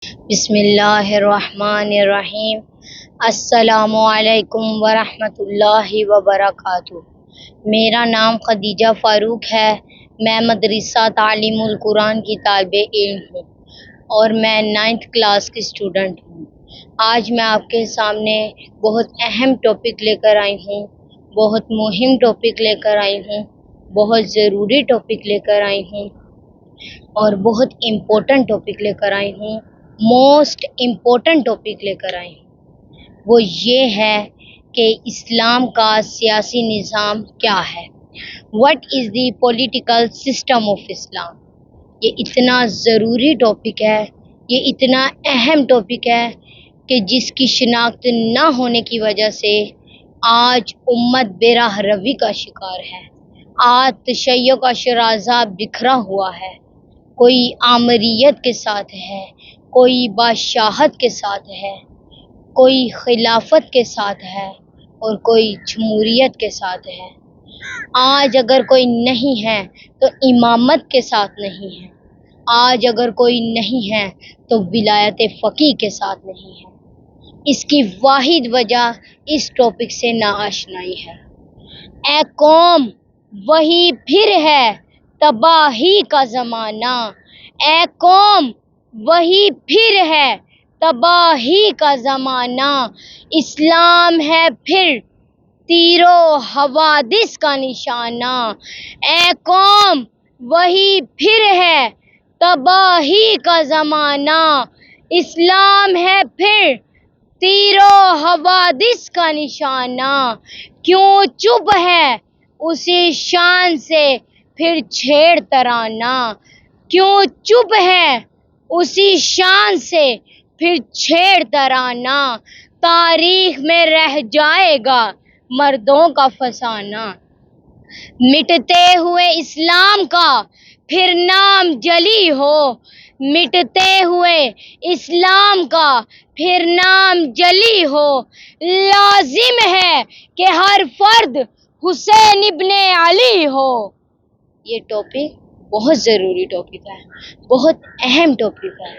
بسم اللہ الرحمن الرحیم۔ السلام علیکم ورحمۃ اللہ وبرکاتہ۔ میرا نام خدیجہ فاروق ہے۔ میں مدرسہ تعلیم القرآن کی طالب علم ہوں اور میں 9th کلاس کی اسٹوڈنٹ ہوں۔ آج میں آپ کے سامنے بہت اہم ٹاپک لے کر آئی ہوں، بہت مہم ٹاپک لے کر آئی ہوں، بہت ضروری ٹاپک لے کر آئی ہوں اور بہت امپورٹنٹ ٹاپک لے کر آئی ہوں، موسٹ امپورٹنٹ ٹاپک لے کر آئی ہوں۔ وہ یہ ہے کہ اسلام کا سیاسی نظام کیا ہے، what is the political system of Islam. یہ اتنا ضروری ٹاپک ہے، یہ اتنا اہم ٹاپک ہے کہ جس کی شناخت نہ ہونے کی وجہ سے آج امت بے راہ روی کا شکار ہے۔ آج تشیع کا شرازہ بکھرا ہوا ہے، کوئی آمریت کے ساتھ ہے، کوئی بادشاہت کے ساتھ ہے، کوئی خلافت کے ساتھ ہے اور کوئی جمہوریت کے ساتھ ہے۔ آج اگر کوئی نہیں ہے تو امامت کے ساتھ نہیں ہے، آج اگر کوئی نہیں ہے تو ولایت فقیہ کے ساتھ نہیں ہے۔ اس کی واحد وجہ اس ٹاپک سے ناآشنائی ہے۔ اے قوم، وہی پھر ہے تباہی کا زمانہ، اے قوم وہی پھر ہے تباہی کا زمانہ، اسلام ہے پھر تیر و حوادث کا نشانہ، اے قوم وہی پھر ہے تباہی کا زمانہ، اسلام ہے پھر تیر و حوادث کا نشانہ۔ کیوں چپ ہے اسی شان سے پھر چھیڑ ترانہ، کیوں چپ ہے اسی شان سے پھر چھیڑ ترانہ، تاریخ میں رہ جائے گا مردوں کا فسانہ۔ مٹتے ہوئے اسلام کا پھر نام جلی ہو، مٹتے ہوئے اسلام کا پھر نام جلی ہو، لازم ہے کہ ہر فرد حسین ابن علی ہو۔ یہ ٹاپک بہت ضروری ٹاپک ہے، بہت اہم ٹاپک ہے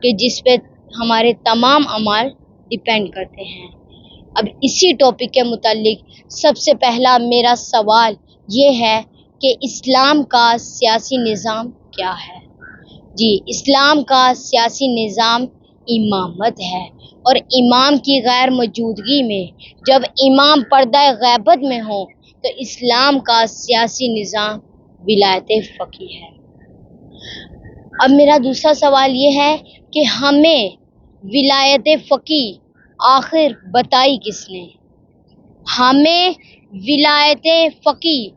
کہ جس پہ ہمارے تمام اعمال ڈیپینڈ کرتے ہیں۔ اب اسی ٹاپک کے متعلق سب سے پہلا میرا سوال یہ ہے کہ اسلام کا سیاسی نظام کیا ہے؟ جی، اسلام کا سیاسی نظام امامت ہے، اور امام کی غیر موجودگی میں جب امام پردہ غیبت میں ہوں تو اسلام کا سیاسی نظام ولایت فقیہ ہے۔ اب میرا دوسرا سوال یہ ہے کہ ہمیں ولایت فقیہ آخر بتائی کس نے؟ ہمیں ولایت فقیہ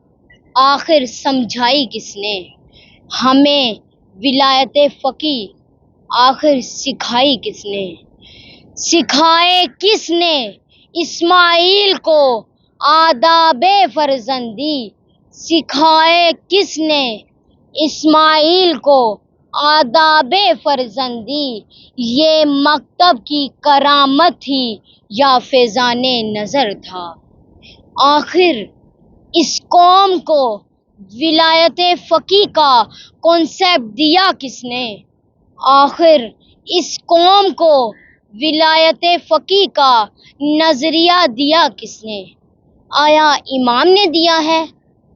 آخر سمجھائی کس نے؟ ہمیں ولایت فقیہ آخر سکھائی کس نے؟ سکھائے کس نے اسماعیل کو آداب فرزندی؟ سکھائے کس نے اسماعیل کو آداب فرزندی؟ یہ مکتب کی کرامت تھی یا فیضان نظر تھا؟ آخر اس قوم کو ولایت فقیہ کا کنسیپٹ دیا کس نے؟ آخر اس قوم کو ولایت فقیہ کا نظریہ دیا کس نے؟ آیا امام نے دیا ہے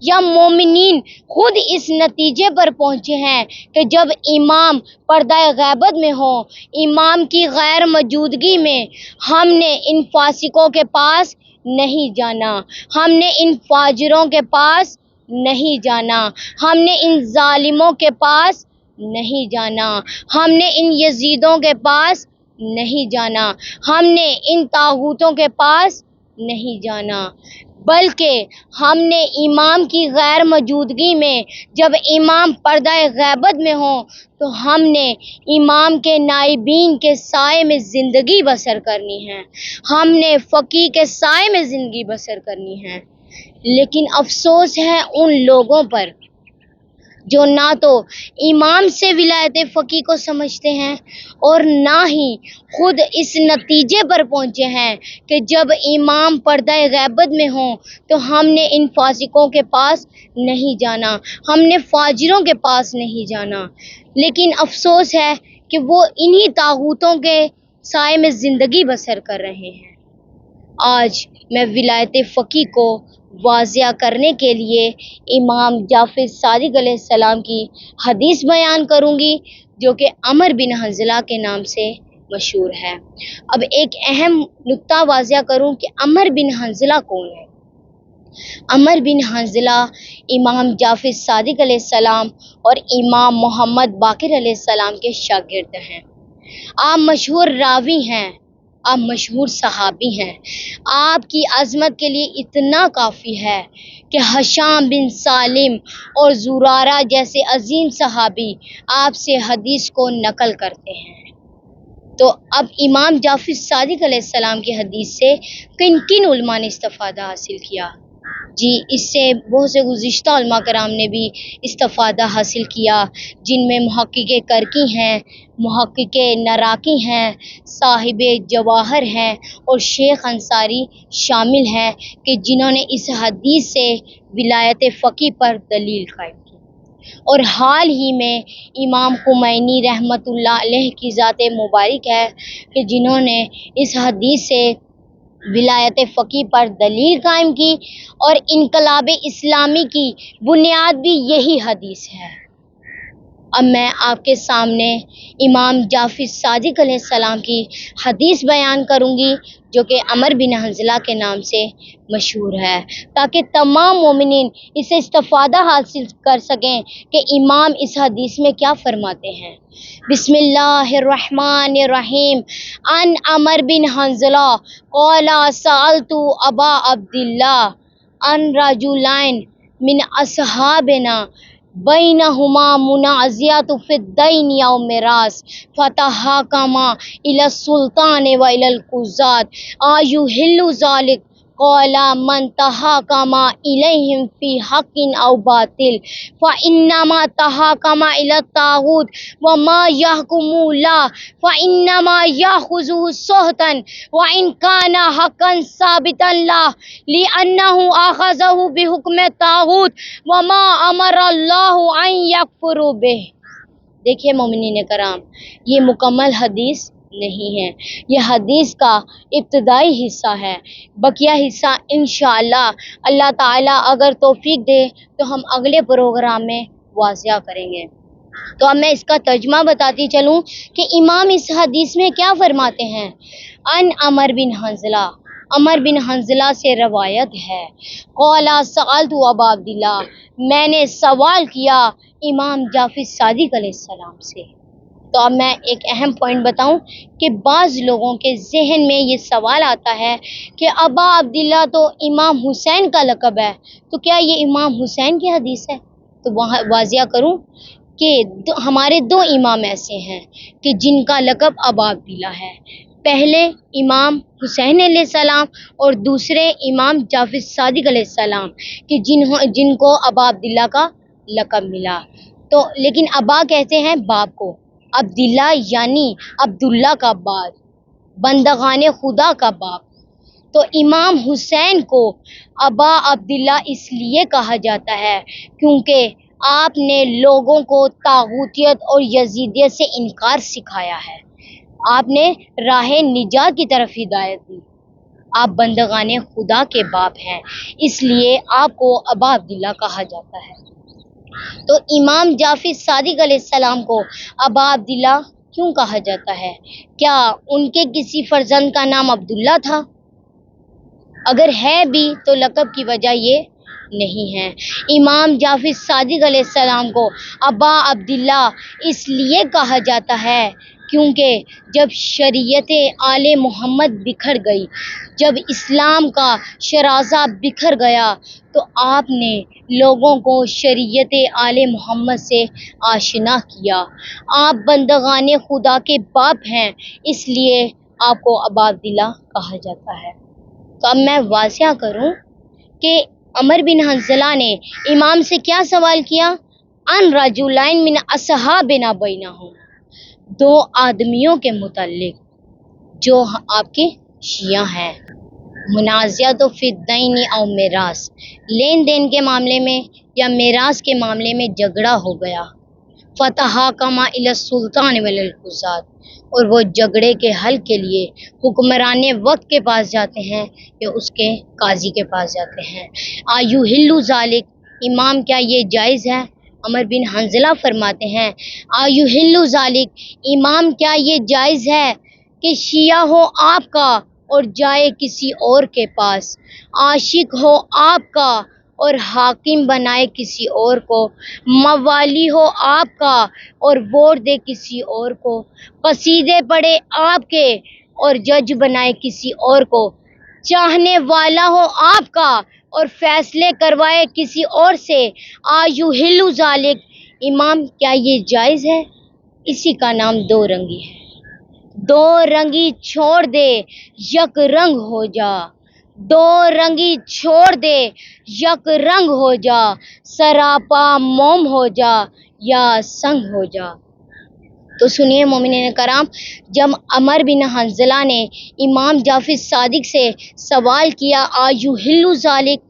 یا مومنین خود اس نتیجے پر پہنچے ہیں کہ جب امام پردہ غیبت میں ہوں، امام کی غیر موجودگی میں ہم نے ان فاسقوں کے پاس نہیں جانا، ہم نے ان فاجروں کے پاس نہیں جانا، ہم نے ان ظالموں کے پاس نہیں جانا، ہم نے ان یزیدوں کے پاس نہیں جانا، ہم نے ان طاغوتوں کے پاس نہیں جانا، بلکہ ہم نے امام کی غیر موجودگی میں جب امام پردہ غیبت میں ہوں تو ہم نے امام کے نائبین کے سائے میں زندگی بسر کرنی ہے، ہم نے فقیہ کے سائے میں زندگی بسر کرنی ہے۔ لیکن افسوس ہے ان لوگوں پر جو نہ تو امام سے ولایت فقیہ کو سمجھتے ہیں اور نہ ہی خود اس نتیجے پر پہنچے ہیں کہ جب امام پردہ غیبت میں ہوں تو ہم نے ان فاسقوں کے پاس نہیں جانا، ہم نے فاجروں کے پاس نہیں جانا۔ لیکن افسوس ہے کہ وہ انہی طاغوتوں کے سائے میں زندگی بسر کر رہے ہیں۔ آج میں ولایت فقیہ کو واضح کرنے کے لیے امام جعفر صادق علیہ السلام کی حدیث بیان کروں گی جو کہ عمر بن حنظلہ کے نام سے مشہور ہے۔ اب ایک اہم نکتہ واضح کروں کہ عمر بن حنظلہ کون ہے۔ عمر بن حنظلہ امام جعفر صادق علیہ السلام اور امام محمد باقر علیہ السلام کے شاگرد ہیں۔ آپ مشہور راوی ہیں، آپ مشہور صحابی ہیں۔ آپ کی عظمت کے لیے اتنا کافی ہے کہ ہشام بن سالم اور زرارہ جیسے عظیم صحابی آپ سے حدیث کو نقل کرتے ہیں۔ تو اب امام جعفر صادق علیہ السلام کی حدیث سے کن کن علماء نے استفادہ حاصل کیا؟ جی اس سے بہت سے گزشتہ علماء کرام نے بھی استفادہ حاصل کیا، جن میں محقق کرکی ہیں، محقق نراقی ہیں، صاحب جواہر ہیں اور شیخ انصاری شامل ہیں کہ جنہوں نے اس حدیث سے ولایت فقیہ پر دلیل قائم کی۔ اور حال ہی میں امام خمینی رحمۃ اللہ علیہ کی ذات مبارک ہے کہ جنہوں نے اس حدیث سے ولایت فقیہ پر دلیل قائم کی، اور انقلاب اسلامی کی بنیاد بھی یہی حدیث ہے۔ اب میں آپ کے سامنے امام جعفر صادق علیہ السلام کی حدیث بیان کروں گی جو کہ عمر بن حنظلہ کے نام سے مشہور ہے، تاکہ تمام مومنین اسے استفادہ حاصل کر سکیں کہ امام اس حدیث میں کیا فرماتے ہیں۔ بسم اللہ الرحمن الرحیم۔ عن عمر بن حنظلہ قال سألت ابا عبداللہ عن رجلین من اصحابنا بینہما منازعۃ فی الدین او میراث فتحاکما الی السلطان و الی القضاة ایحل ذلک قال من تحاکم الیہم فی حق او باطل فانما تحاکم الی الطاغوت وما یحکم له فانما یاخذہ سہتا وان کان حقا ثابتا له لانہ اخذہ بحکم الطاغوت وما امر اللہ ان یکفروا بہ۔ دیکھیے مومنین کرام، یہ مکمل حدیث نہیں ہے، یہ حدیث کا ابتدائی حصہ ہے۔ بقیہ حصہ انشاءاللہ اللہ تعالیٰ اگر توفیق دے تو ہم اگلے پروگرام میں واضح کریں گے۔ تو اب میں اس کا ترجمہ بتاتی چلوں کہ امام اس حدیث میں کیا فرماتے ہیں۔ ان عمر بن حنظلہ، عمر بن حنظلہ سے روایت ہے، قال سألت ابا عبداللہ، میں نے سوال کیا امام جعفر صادق علیہ السلام سے۔ تو اب میں ایک اہم پوائنٹ بتاؤں کہ بعض لوگوں کے ذہن میں یہ سوال آتا ہے کہ ابا عبداللہ تو امام حسین کا لقب ہے، تو کیا یہ امام حسین کی حدیث ہے؟ تو واضح کروں کہ ہمارے دو امام ایسے ہیں کہ جن کا لقب ابا عبداللہ ہے، پہلے امام حسین علیہ السلام اور دوسرے امام جعفر صادق علیہ السلام کہ جن کو ابا عبداللہ کا لقب ملا۔ تو لیکن ابا کہتے ہیں باپ کو، عبداللہ یعنی عبداللہ کا باپ، بندگان خدا کا باپ۔ تو امام حسین کو ابا عبداللہ اس لیے کہا جاتا ہے کیونکہ آپ نے لوگوں کو طاغوتیت اور یزیدیت سے انکار سکھایا ہے، آپ نے راہ نجات کی طرف ہدایت دی۔ آپ بندگان خدا کے باپ ہیں، اس لیے آپ کو ابا عبداللہ کہا جاتا ہے۔ تو امام جعفر صادق علیہ السلام کو ابا عبداللہ کیوں کہا جاتا ہے؟ کیا ان کے کسی فرزند کا نام عبداللہ تھا؟ اگر ہے بھی تو لقب کی وجہ یہ نہیں ہے۔ امام جعفر صادق علیہ السلام کو ابا عبداللہ اس لیے کہا جاتا ہے کیونکہ جب شریعت آل محمد بکھر گئی، جب اسلام کا شرازہ بکھر گیا تو آپ نے لوگوں کو شریعت آل محمد سے آشنا کیا۔ آپ بندگان خدا کے باپ ہیں، اس لیے آپ کو ابا عبداللہ کہا جاتا ہے۔ تو اب میں واضح کروں کہ عمر بن حنظلہ نے امام سے کیا سوال کیا؟ ان رجلین من اصحابنا بینہم، دو آدمیوں کے متعلق جو آپ کے شیعہ ہیں، منازعۃ فی الدین او میراث، لین دین کے معاملے میں یا میراث کے معاملے میں جھگڑا ہو گیا، فتحاکما الی السلطان وللقضات، اور وہ جھگڑے کے حل کے لیے حکمران وقت کے پاس جاتے ہیں یا اس کے قاضی کے پاس جاتے ہیں۔ آیحل ذالک، امام کیا یہ جائز ہے؟ عمر بن حنظلہ فرماتے ہیں آیحل ذالک، امام کیا یہ جائز ہے کہ شیعہ ہو آپ کا اور جائے کسی اور کے پاس، عاشق ہو آپ کا اور حاکم بنائے کسی اور کو، موالی ہو آپ کا اور ووٹ دے کسی اور کو، قصیدے پڑھے آپ کے اور جج بنائے کسی اور کو، چاہنے والا ہو آپ کا اور فیصلے کروائے کسی اور سے۔ آیحل ذالک، امام کیا یہ جائز ہے؟ اسی کا نام دو رنگی ہے۔ دو رنگی چھوڑ دے یک رنگ ہو جا، دو رنگی چھوڑ دے یک رنگ ہو جا، سراپا موم ہو جا یا سنگ ہو جا۔ تو سنیے مومنین کرام، جب عمر بن حنظلہ نے امام جعفر صادق سے سوال کیا آیحل ذالک،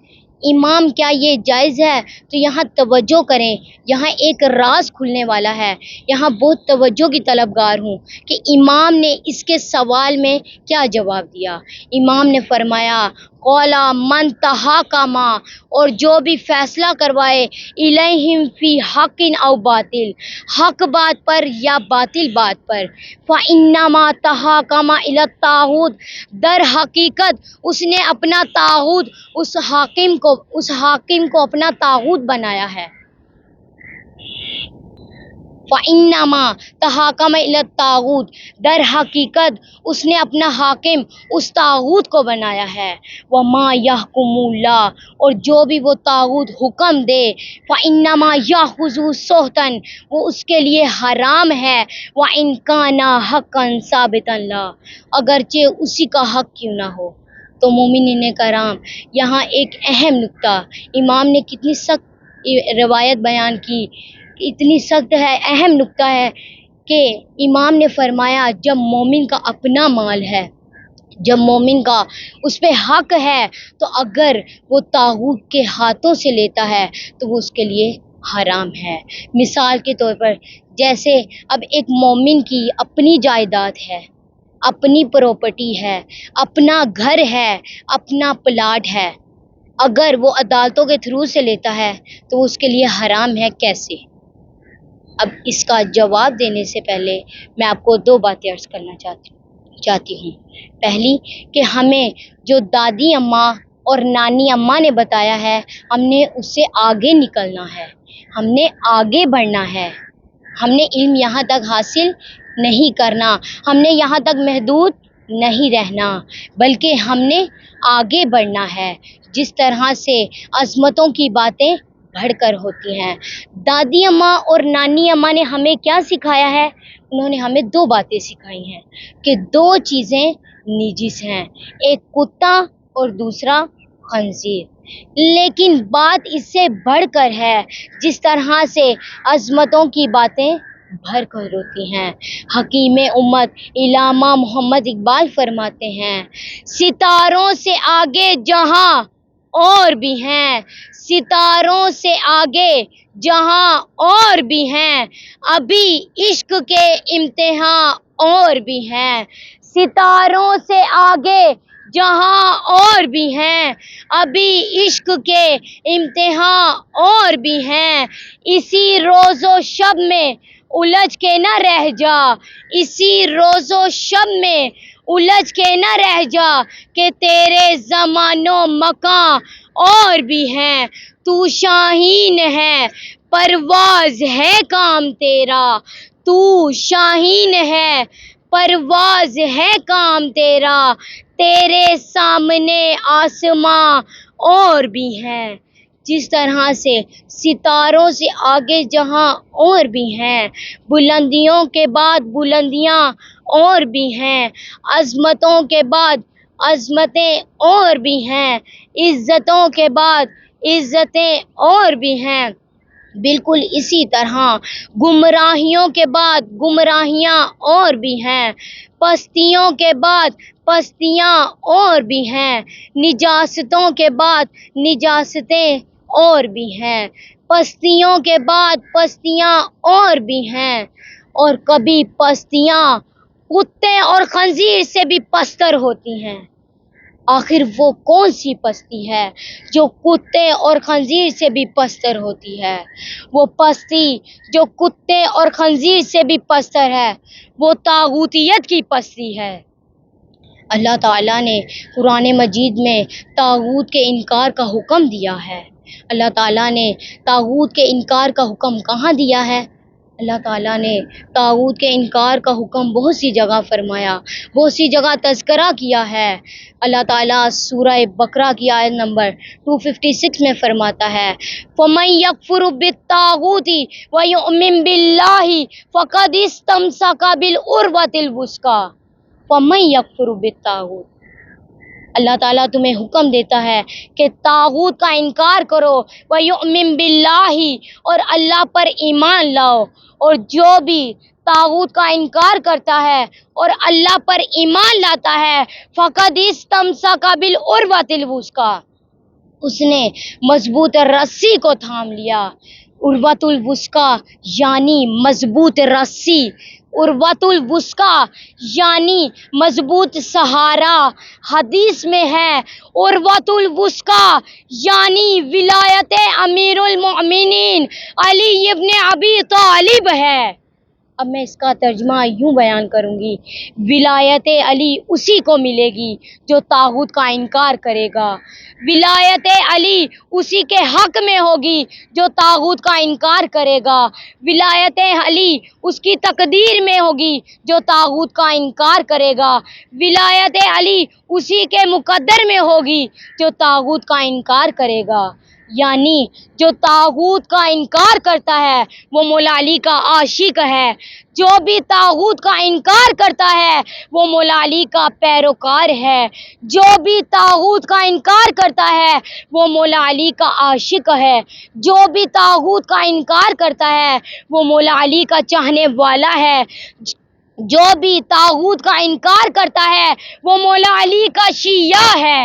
امام کیا یہ جائز ہے، تو یہاں توجہ کریں، یہاں ایک راز کھلنے والا ہے، یہاں بہت توجہ کی طلبگار ہوں کہ امام نے اس کے سوال میں کیا جواب دیا۔ امام نے فرمایا قولا من تحاکما، اور جو بھی فیصلہ کروائے الیہم فی حق او باطل، حق بات پر یا باطل بات پر، فانما تحاکم الی الطاغوت، در حقیقت اس نے اپنا طاغوت، اس حاکم کو اپنا طاغوت بنایا ہے۔ فَإِنَّمَا تَحَاكَمَ إِلَى الطَّاغُوتِ، در حقیقت اس نے اپنا حاکم اس طاغوت کو بنایا ہے۔ وَمَا يَحْكُمُ اللَّهُ، اور جو بھی وہ طاغوت حکم دے، فَإِنَّمَا يَأْخُذُهُ سُحْتًا، وہ اس کے لیے حرام ہے، وَإِنْ كَانَ حَقًّا ثَابِتًا لَهُ، اگرچہ اسی کا حق کیوں نہ ہو۔ تو مومنین کرام، یہاں ایک اہم نکتہ، امام نے کتنی سخت روایت بیان کی، اتنی سخت ہے، اہم نکتہ ہے کہ امام نے فرمایا جب مومن کا اپنا مال ہے، جب مومن کا اس پہ حق ہے، تو اگر وہ طاغوت کے ہاتھوں سے لیتا ہے تو وہ اس کے لیے حرام ہے۔ مثال کے طور پر جیسے اب ایک مومن کی اپنی جائیداد ہے، اپنی پراپرٹی ہے، اپنا گھر ہے، اپنا پلاٹ ہے، اگر وہ عدالتوں کے تھرو سے لیتا ہے تو وہ اس کے لیے حرام ہے۔ کیسے؟ اب اس کا جواب دینے سے پہلے میں آپ کو دو باتیں عرض کرنا چاہتی ہوں۔ پہلی کہ ہمیں جو دادی اماں اور نانی اماں نے بتایا ہے، ہم نے اس سے آگے نکلنا ہے، ہم نے آگے بڑھنا ہے، ہم نے علم یہاں تک حاصل نہیں کرنا، ہم نے یہاں تک محدود نہیں رہنا، بلکہ ہم نے آگے بڑھنا ہے۔ جس طرح سے عظمتوں کی باتیں بڑھ کر ہوتی ہیں، دادی اماں اور نانی اماں نے ہمیں کیا سکھایا ہے؟ انہوں نے ہمیں دو باتیں سکھائی ہیں کہ دو چیزیں نجس ہیں، ایک کتا اور دوسرا خنزیر۔ لیکن بات اس سے بڑھ کر ہے، جس طرح سے عظمتوں کی باتیں بھر کر ہوتی ہیں۔ حکیم امت علامہ محمد اقبال فرماتے ہیں ستاروں سے آگے جہاں اور بھی ہیں، ستاروں سے آگے جہاں اور بھی ہیں، ابھی عشق کے امتحان اور بھی ہیں، ستاروں سے آگے جہاں اور بھی ہیں، ابھی عشق کے امتحان اور بھی ہیں، اسی روز و شب میں الجھ کے نہ رہ جا، اسی روز و شب میں الجھ کے نہ رہ جا، کہ تیرے زمان و مکان اور بھی ہیں، تو شاہین ہے پرواز ہے کام تیرا، تو شاہین ہے پرواز ہے کام تیرا، تیرے سامنے آسماں اور بھی ہیں۔ جس طرح سے ستاروں سے آگے جہاں اور بھی ہیں، بلندیوں کے بعد بلندیاں اور بھی ہیں، عظمتوں کے بعد عظمتیں اور بھی ہیں، عزتوں کے بعد عزتیں اور بھی ہیں۔ بالکل اسی طرح گمراہیوں کے بعد گمراہیاں اور بھی ہیں، پستیوں کے بعد پستیاں اور بھی ہیں، نجاستوں کے بعد نجاستیں اور بھی ہیں۔ پستیوں کے بعد پستیاں اور بھی ہیں، اور کبھی پستیاں کتے اور خنزیر سے بھی پستر ہوتی ہیں۔ آخر وہ کون سی پستی ہے جو کتے اور خنزیر سے بھی پستر ہوتی ہے؟ وہ پستی جو کتے اور خنزیر سے بھی پستر ہے وہ طاغوتیت کی پستی ہے۔ اللہ تعالیٰ نے قرآن مجید میں طاغوت کے انکار کا حکم دیا ہے۔ اللہ تعالیٰ نے طاغوت کے انکار کا حکم کہاں دیا ہے؟ اللہ تعالیٰ نے طاغوت کے انکار کا حکم بہت سی جگہ فرمایا، بہت سی جگہ تذکرہ کیا ہے۔ اللہ تعالیٰ سورہ بقرہ کی آیت نمبر 256 میں فرماتا ہے، فَمَن يَكْفُرُ بِالطَّاغُوتِ وَيُؤْمِن بِاللَّهِ فَقَدِ اسْتَمْسَكَ بِالْعُرْوَةِ الْوُثْقَىٰ۔ فَمَن يَكْفُرُ بِالطَّاغُوتِ، اللہ تعالیٰ تمہیں حکم دیتا ہے کہ طاغوت کا انکار کرو، وَيُؤْمِن بِاللَّهِ، اور اللہ پر ایمان لاؤ، اور جو بھی طاغوت کا انکار کرتا ہے اور اللہ پر ایمان لاتا ہے، فَقَدِ اسْتَمْسَكَ بِالْعُرْوَةِ الْوُثْقَىٰ، اس نے مضبوط رسی کو تھام لیا۔ عروۃ الوثقیٰ یعنی مضبوط رسی، عروۃ الوثقیٰ یعنی مضبوط سہارا۔ حدیث میں ہے عروۃ الوثقیٰ یعنی ولایت امیر المؤمنین علی ابن ابی طالب ہے۔ اب میں اس کا ترجمہ یوں بیان کروں گی، ولایت علی اسی کو ملے گی جو طاغوت کا انکار کرے گا، ولایت علی اسی کے حق میں ہوگی جو طاغوت کا انکار کرے گا، ولایت علی اس کی تقدیر میں ہوگی جو طاغوت کا انکار کرے گا، ولایت علی اسی کے مقدر میں ہوگی جو طاغوت کا انکار کرے گا۔ یعنی جو طاغوت کا انکار کرتا ہے وہ مولا علی کا عاشق ہے، جو بھی طاغوت کا انکار کرتا ہے وہ مولا علی کا پیروکار ہے، جو بھی طاغوت کا انکار کرتا ہے وہ مولا علی کا عاشق ہے، جو بھی طاغوت کا انکار کرتا ہے وہ مولا علی کا چاہنے والا ہے، جو بھی طاغوت کا انکار کرتا ہے وہ مولا علی کا شیعہ ہے۔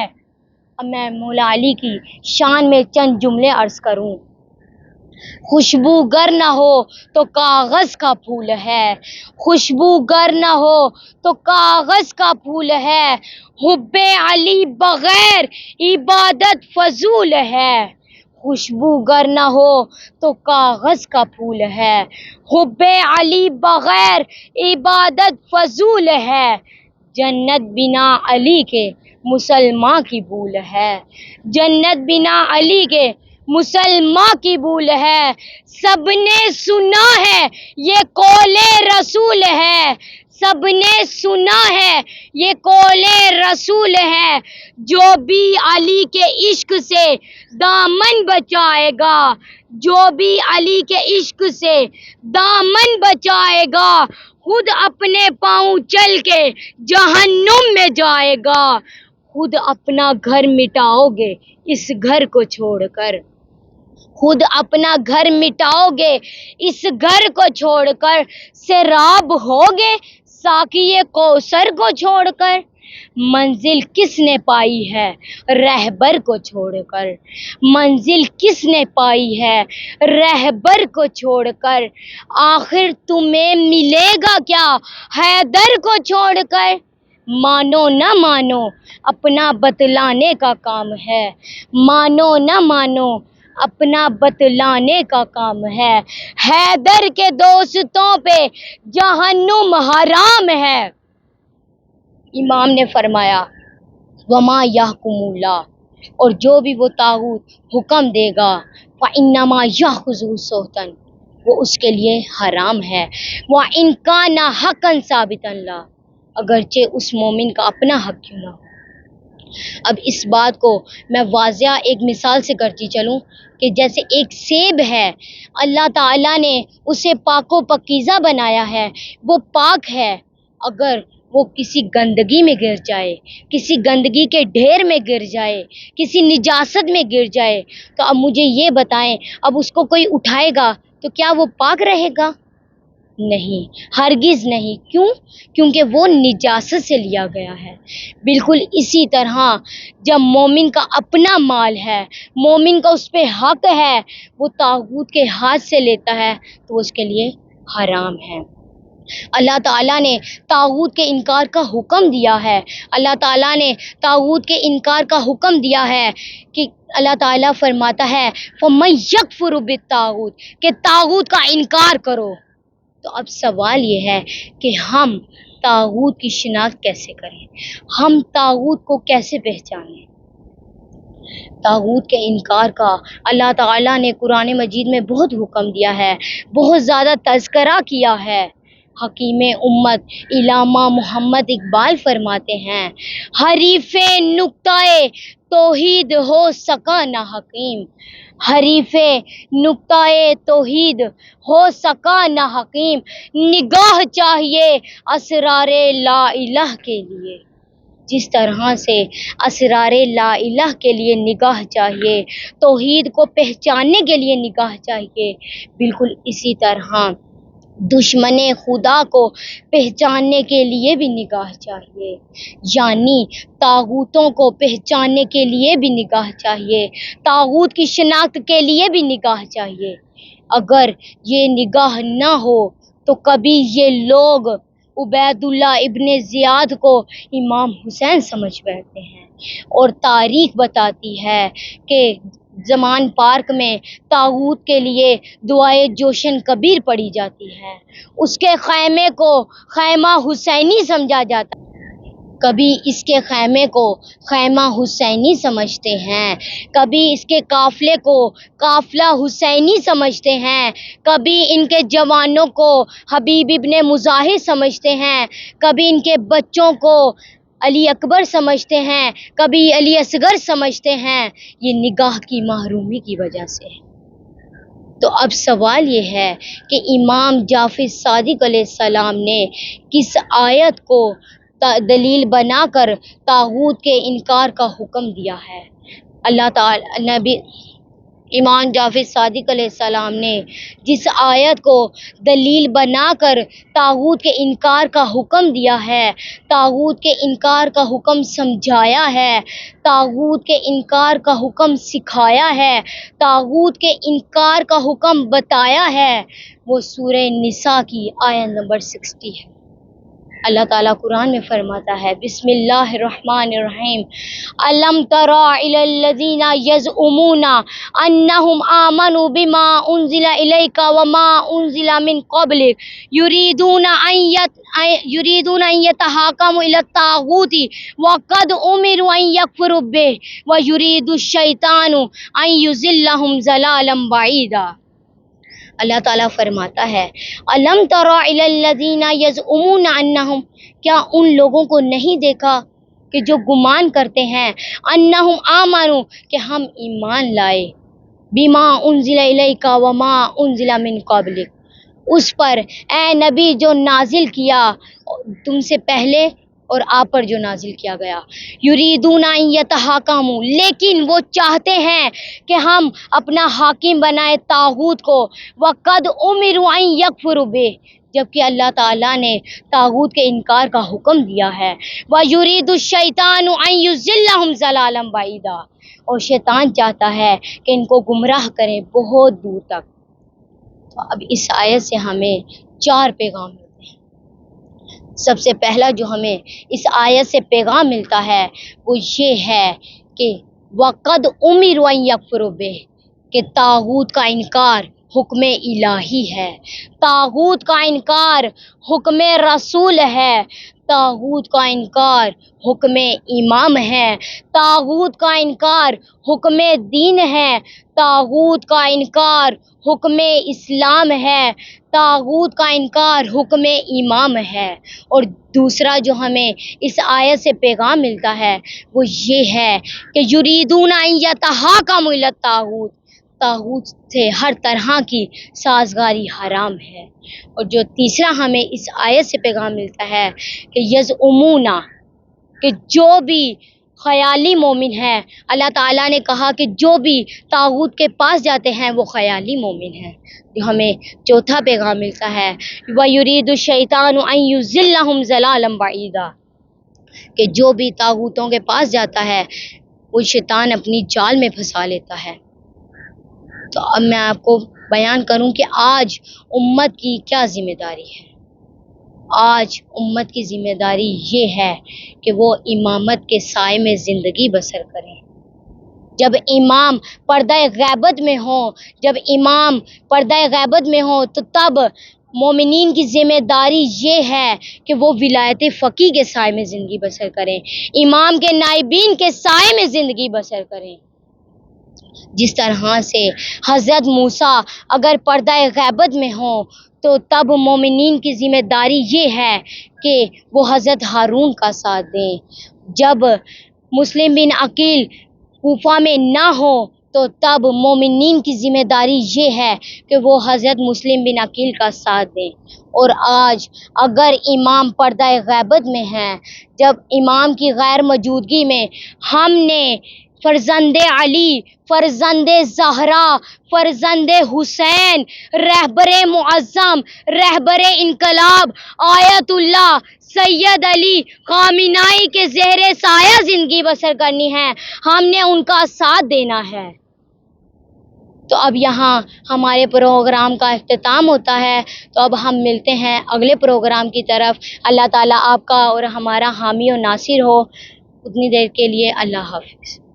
اب میں مولا علی کی شان میں چند جملے عرض کروں، خوشبو گر نہ ہو تو کاغذ کا پھول ہے، خوشبو گر نہ ہو تو کاغذ کا پھول ہے، حب علی بغیر عبادت فضول ہے، خوشبو گر نہ ہو تو کاغذ کا پھول ہے، حب علی بغیر عبادت فضول ہے، جنت بنا علی کے مسلمان کی بھول ہے، جنت بنا علی کے مسلمان کی بھول ہے، سب نے سنا ہے یہ قول رسول ہے، سب نے سنا ہے یہ قول رسول ہے، جو بھی علی کے عشق سے دامن بچائے گا، جو بھی علی کے عشق سے دامن بچائے گا، خود اپنے پاؤں چل کے جہنم میں جائے گا، خود اپنا گھر مٹاؤ گے اس گھر کو چھوڑ کر، خود اپنا گھر مٹاؤ گے اس گھر کو چھوڑ کر، سیراب ہوگے ساقی کوثر کو چھوڑ کر، منزل کس نے پائی ہے رہبر کو چھوڑ کر، منزل کس نے پائی ہے رہبر کو چھوڑ کر، آخر تمہیں ملے گا کیا حیدر کو چھوڑ کر، مانو نہ مانو اپنا بتلانے کا کام ہے، مانو نہ مانو اپنا بتلانے کا کام ہے، حیدر کے دوستوں پہ جہنم حرام ہے۔ امام نے فرمایا وما یحکم اللہ، اور جو بھی وہ طاغوت حکم دے گا فانما یاخذ سحتن، وہ اس کے لیے حرام ہے، وان کان حقا ثابتا لا، اگرچہ اس مومن کا اپنا حق کیوں نہ ہو۔ اب اس بات کو میں واضح ایک مثال سے کرتی چلوں کہ جیسے ایک سیب ہے، اللہ تعالیٰ نے اسے پاک و پاکیزہ بنایا ہے، وہ پاک ہے، اگر وہ کسی گندگی میں گر جائے، کسی گندگی کے ڈھیر میں گر جائے، کسی نجاست میں گر جائے، تو اب مجھے یہ بتائیں اب اس کو کوئی اٹھائے گا تو کیا وہ پاک رہے گا؟ نہیں، ہرگز نہیں۔ کیوں؟ کیونکہ وہ نجاست سے لیا گیا ہے۔ بالکل اسی طرح جب مومن کا اپنا مال ہے، مومن کا اس پہ حق ہے، وہ طاغوت کے ہاتھ سے لیتا ہے تو اس کے لیے حرام ہے۔ اللہ تعالیٰ نے طاغوت کے انکار کا حکم دیا ہے۔ اللہ تعالیٰ نے طاغوت کے انکار کا حکم دیا ہے کہ اللہ تعالیٰ فرماتا ہے فَمَن يَكْفُرُ بِالطَّاغُوتِ کہ طاغوت کا انکار کرو۔ تو اب سوال یہ ہے کہ ہم طاغوت کی شناخت کیسے کریں؟ ہم طاغوت کو کیسے پہچانیں؟ طاغوت کے انکار کا اللہ تعالیٰ نے قرآن مجید میں بہت حکم دیا ہے، بہت زیادہ تذکرہ کیا ہے۔ حکیم امت علامہ محمد اقبال فرماتے ہیں حریف نقطۂ توحید ہو سکا نہ حکیم، حریف نقطۂ توحید ہو سکا نہ حکیم، نگاہ چاہیے اسرار لا الہ کے لیے۔ جس طرح سے اسرار لا الہ کے لیے نگاہ چاہیے، توحید کو پہچاننے کے لیے نگاہ چاہیے، بالکل اسی طرح دشمن خدا کو پہچاننے کے لیے بھی نگاہ چاہیے، یعنی طاغوتوں کو پہچاننے کے لیے بھی نگاہ چاہیے، طاغوت کی شناخت کے لیے بھی نگاہ چاہیے۔ اگر یہ نگاہ نہ ہو تو کبھی یہ لوگ عبید اللہ ابن زیاد کو امام حسین سمجھ بیٹھتے ہیں، اور تاریخ بتاتی ہے کہ زمان پارک میں طاغوت کے لیے دعائے جوشن کبیر پڑھی جاتی ہے، اس کے خیمے کو خیمہ حسینی سمجھا جاتا ہے۔ کبھی اس کے خیمے کو خیمہ حسینی سمجھتے ہیں، کبھی اس کے قافلے کو قافلہ حسینی سمجھتے ہیں، کبھی ان کے جوانوں کو حبیب ابن مظاہر سمجھتے ہیں، کبھی ان کے بچوں کو علی اکبر سمجھتے ہیں، کبھی علی اصغر سمجھتے ہیں۔ یہ نگاہ کی محرومی کی وجہ سے ہے۔ تو اب سوال یہ ہے کہ امام جعفر صادق علیہ السلام نے کس آیت کو دلیل بنا کر طاغوت کے انکار کا حکم دیا ہے؟ اللہ تعالی امام جعفر صادق علیہ السلام نے جس آیت کو دلیل بنا کر طاغوت کے انکار کا حکم دیا ہے، طاغوت کے انکار کا حکم سمجھایا ہے، طاغوت کے انکار کا حکم سکھایا ہے، طاغوت کے انکار کا حکم بتایا ہے، وہ سورہ نساء کی آیت نمبر 60 ہے۔ اللہ تعالیٰ قرآن میں فرماتا ہے بسم اللہ الرحمن الرحیم الم تر الی الذین یزعمون انہم آمنوا بما انزل الیک وما انزل من قبلک یریدون ان یتحاکموا الی الطاغوت وقد امروا ان یکفروا بہ ویرید الشیطان ان یضلهم ضلالا بعیدا۔ اللہ تعالیٰ فرماتا ہے الم تر الی الذین یزعمون انہم کیا ان لوگوں کو نہیں دیکھا کہ جو گمان کرتے ہیں انہم آمنوا کہ ہم ایمان لائے بما انزل الیک وما انزل من قبلک اس پر اے نبی جو نازل کیا تم سے پہلے اور آپ پر جو نازل کیا گیا، یریدون ان یتحاکموا لیکن وہ چاہتے ہیں کہ ہم اپنا حاکم بنائے طاغوت کو، وقد امروا ان یکفروا بہ جبکہ اللہ تعالیٰ نے طاغوت کے انکار کا حکم دیا ہے، وَیُرِیدُ الشَّیطَانُ أَن یُضِلَّهُمْ ضَلَالًا بَعِیدًا اور شیطان چاہتا ہے کہ ان کو گمراہ کرے بہت دور تک۔ تو اب اس آیت سے ہمیں 4 پیغام ملتے ہیں۔ سب سے پہلا جو ہمیں اس آیت سے پیغام ملتا ہے وہ یہ ہے کہ وَقَدْ أُمِرُوا أَن یکفروا بہ کہ طاغوت کا انکار حکم الہی ہے، طاغوت کا انکار حکم رسول ہے، طاغوت کا انکار حکم امام ہے، طاغوت کا انکار حکم دین ہے، طاغوت کا انکار حکم اسلام ہے، طاغوت کا انکار حکم امام ہے۔ اور دوسرا جو ہمیں اس آیت سے پیغام ملتا ہے وہ یہ ہے کہ یریدون ان یتحاکموا الی الطاغوت طاغوت سے ہر طرح کی سازگاری حرام ہے۔ اور جو تیسرا ہمیں اس آیت سے پیغام ملتا ہے کہ یزعمون کہ جو بھی خیالی مومن ہے۔ اللہ تعالیٰ نے کہا کہ جو بھی طاغوت کے پاس جاتے ہیں وہ خیالی مومن ہیں۔ جو ہمیں چوتھا پیغام ملتا ہے وَيُرِيدُ الشَّيْطَانُ أَن يُضِلَّهُمْ ضَلَالًا بَعِيدًا، کہ جو بھی طاغوتوں کے پاس جاتا ہے وہ شیطان اپنی جال میں پھنسا لیتا ہے۔ تو اب میں آپ کو بیان کروں کہ آج امت کی کیا ذمہ داری ہے۔ آج امت کی ذمہ داری یہ ہے کہ وہ امامت کے سائے میں زندگی بسر کریں۔ جب امام پردہ غیبت میں ہوں، تو تب مومنین کی ذمہ داری یہ ہے کہ وہ ولایت فقیہ کے سائے میں زندگی بسر کریں، امام کے نائبین کے سائے میں زندگی بسر کریں۔ جس طرح سے حضرت موسیٰ اگر پردہ غیبت میں ہوں تو تب مومنین کی ذمہ داری یہ ہے کہ وہ حضرت ہارون کا ساتھ دیں۔ جب مسلم بن عقیل کوفہ میں نہ ہو تو تب مومنین کی ذمہ داری یہ ہے کہ وہ حضرت مسلم بن عقیل کا ساتھ دیں۔ اور آج اگر امام پردہ غیبت میں ہیں، جب امام کی غیر موجودگی میں ہم نے فرزند علی، فرزند زہرا، فرزند حسین، رہبر معظم، رہبر انقلاب آیت اللہ سید علی خامنائی کے زیر سایہ زندگی بسر کرنی ہے، ہم نے ان کا ساتھ دینا ہے۔ تو اب یہاں ہمارے پروگرام کا اختتام ہوتا ہے، تو اب ہم ملتے ہیں اگلے پروگرام کی طرف۔ اللہ تعالیٰ آپ کا اور ہمارا حامی و ناصر ہو۔ اتنی دیر کے لیے اللہ حافظ۔